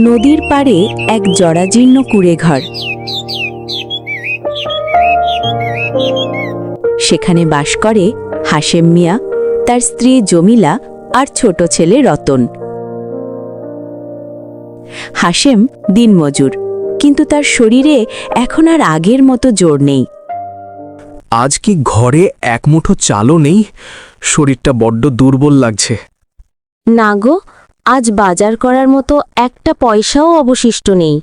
নদীর পাড়ে এক জরাজীর্ণ কুঁড়েঘর। সেখানে বাস করে হাশেম মিয়া, তার স্ত্রী জমিলা আর ছোট ছেলে রতন। হাশেম দিনমজুর, কিন্তু তার শরীরে এখন আর আগের মতো জোর নেই। আজ কি ঘরে এক মুঠো চালও নেই? শরীরটা বড্ড দুর্বল লাগছে। না গো, আজ বাজার করার মতো একটা পয়সাও অবশিষ্ট নেই।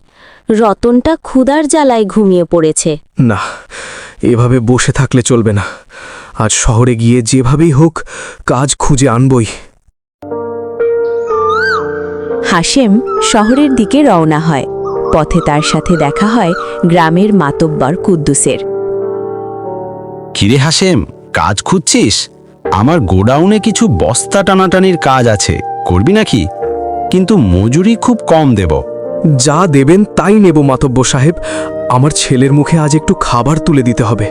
রতনটা ক্ষুধার জ্বালায় ঘুমিয়ে পড়েছে। না, এভাবে বসে থাকলে চলবে না। আজ শহরে গিয়ে যেভাবেই হোক কাজ খুঁজে আনবই। হাশেম শহরের দিকে রওনা হয়। পথে তার সাথে দেখা হয় গ্রামের মাতব্বর কুদ্দুসের। কিরে হাশেম, কাজ খুঁজছিস? আমার গোডাউনে কিছু বস্তা টানাটানির কাজ আছে, করবি নাকি? কিন্তু মজুরি খুব কম দেব। যা দেবেন তাই নেব মাতব্বর সাহেব। আমার ছেলের মুখে আজ একটু খাবার তুলে দিতে হবে।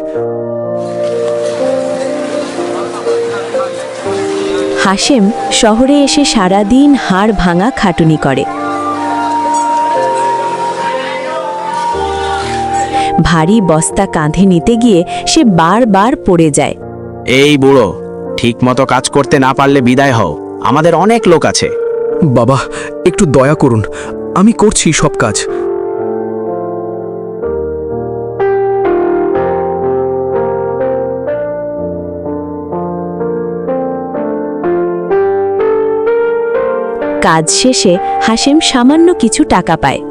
হাশেম শহরে এসে সারাদিন হাড় ভাঙা খাটুনি করে। ভারী বস্তা কাঁধে নিতে গিয়ে সে বারবার পড়ে যায়। এই বুড়ো, ঠিক মতো কাজ করতে না পারলে বিদায় হও, আমাদের অনেক লোক আছে। বাবা, একটু দয়া করুন, আমি করছি সব কাজ। কাজ শেষে হাশেম সামান্য কিছু টাকা পায়।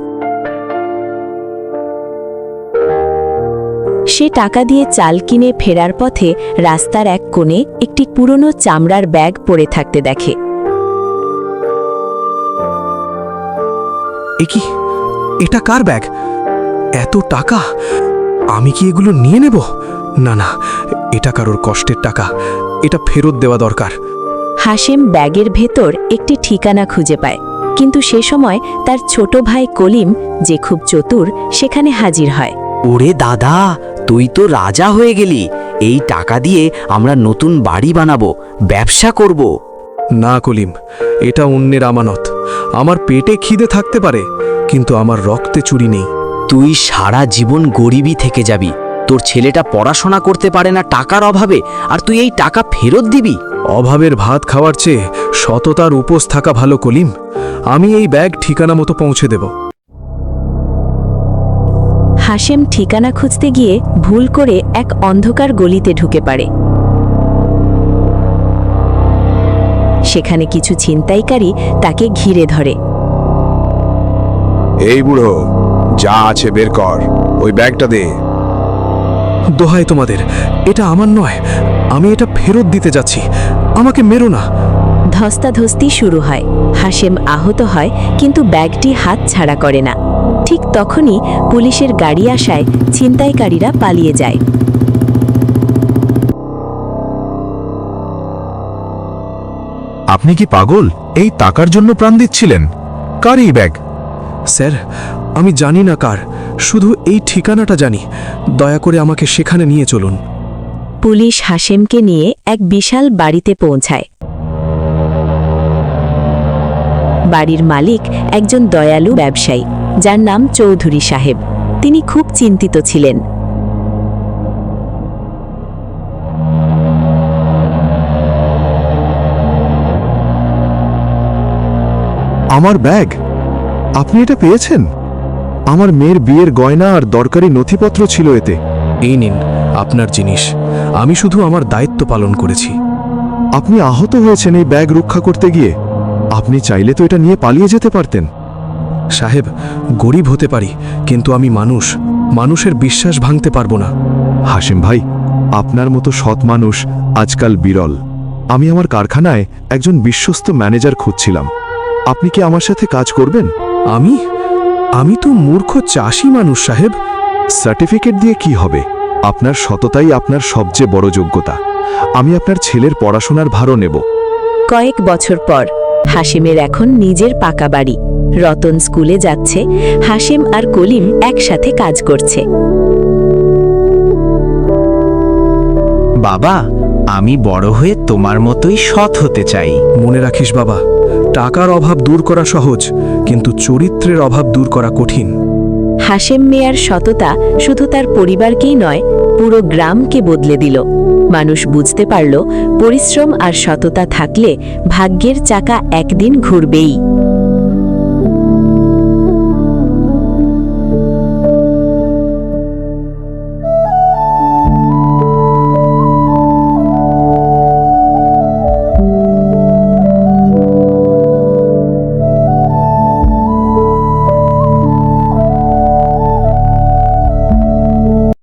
সে টাকা দিয়ে চাল কিনে ফেরার পথে রাস্তার এক কোণে একটি পুরনো চামড়ার ব্যাগ পড়ে থাকতে দেখে। এ কি? এটা কার ব্যাগ? এত টাকা! আমি কি এগুলো নিয়ে নেব? না না, এটা কারোর কষ্টের টাকা, এটা ফেরত দেওয়া দরকার। হাশেম ব্যাগের ভেতর একটি ঠিকানা খুঁজে পায়, কিন্তু সে সময় তার ছোট ভাই কলিম, যে খুব চতুর, সেখানে হাজির হয়। ওরে দাদা, তুই তো রাজা হয়ে গেলি। এই টাকা দিয়ে আমরা নতুন বাড়ি বানাবো, ব্যবসা করব। না কলিম, এটা অন্যের আমানত। আমার পেটে খিদে থাকতে পারে, কিন্তু আমার রক্তে চুরি নেই। তুই সারা জীবন গরিবই থেকে যাবি। তোর ছেলেটা পড়াশোনা করতে পারে না টাকার অভাবে, আর তুই এই টাকা ফেরত দিবি? অভাবের ভাত খাওয়ার চেয়ে সততার উপোস থাকা ভালো কলিম। আমি এই ব্যাগ ঠিকানা মতো পৌঁছে দেব। হাশেম ঠিকানা খুঁজতে গিয়ে ভুল করে এক অন্ধকার গলিতে ঢুকে পড়ে। সেখানে কিছু ছিনতাইকারী তাকে ঘিরে ধরে। এই বুড়ো, যা আছে বের কর, ওই ব্যাগটা দে। দোহাই তোমাদের, এটা আমার নয়। আমি এটা ফেরত দিতে যাচ্ছি, আমাকে মেরো না। ধস্তাধস্তি শুরু হয়। হাশেম আহত হয়, কিন্তু ব্যাগটি হাত ছাড়া করে না। ঠিক তখনই পুলিশের গাড়ি আসায় ছিনতাইকারীরা পালিয়ে যায়। আপনি কি পাগল? এই টাকার জন্য প্রাণ দিচ্ছিলেন? কার এই ব্যাগ? স্যার, আমি জানি না কার, শুধু এই ঠিকানাটা জানি। দয়া করে আমাকে সেখানে নিয়ে চলুন। পুলিশ হাশেমকে নিয়ে এক বিশাল বাড়িতে পৌঁছায়। বাড়ির মালিক একজন দয়ালু ব্যবসায়ী, যার নাম চৌধুরী সাহেব। তিনি খুব চিন্তিত ছিলেন। আমার ব্যাগ? আপনি এটা পেয়েছেন? আমার মেয়ের বিয়ের গয়না আর দরকারি নথিপত্র ছিল এতে। এই নিন আপনার জিনিস। আমি শুধু আমার দায়িত্ব পালন করেছি। আপনি আহত হয়েছেন এই ব্যাগ রক্ষা করতে গিয়ে। আপনি চাইলে তো এটা নিয়ে পালিয়ে যেতে পারতেন। সাহেব, গরিব হতে পারি, কিন্তু আমি মানুষ। মানুষের বিশ্বাস ভাঙতে পারবো না। হাশেম ভাই, আপনার মতো সৎ মানুষ আজকাল বিরল। আমি আমার কারখানায় একজন বিশ্বস্ত ম্যানেজার খুঁজছিলাম। আপনি কি আমার সাথে কাজ করবেন? আমি তো মূর্খ চাষি মানুষ সাহেব। সার্টিফিকেট দিয়ে কি হবে? আপনার সততাই আপনার সবচেয়ে বড় যোগ্যতা। আমি আপনার ছেলের পড়াশোনার ভারও নেব। কয়েক বছর পর হাশেমের এখন নিজের পাকা বাড়ি। রতন স্কুলে যাচ্ছে, হাশেম আর কলিম একসাথে কাজ করছে। বাবা, আমি বড় হয়ে তোমার মতোই সৎ হতে চাই। মনে রাখিস বাবা, টাকার অভাব দূর করা সহজ, কিন্তু চরিত্রের অভাব দূর করা কঠিন। হাশেম মিয়ার সততা শুধু তার পরিবারকেই নয়, পুরো গ্রামকে বদলে দিল। মানুষ বুঝতে পারল, পরিশ্রম আর সততা থাকলে ভাগ্যের চাকা একদিন ঘুরবেই।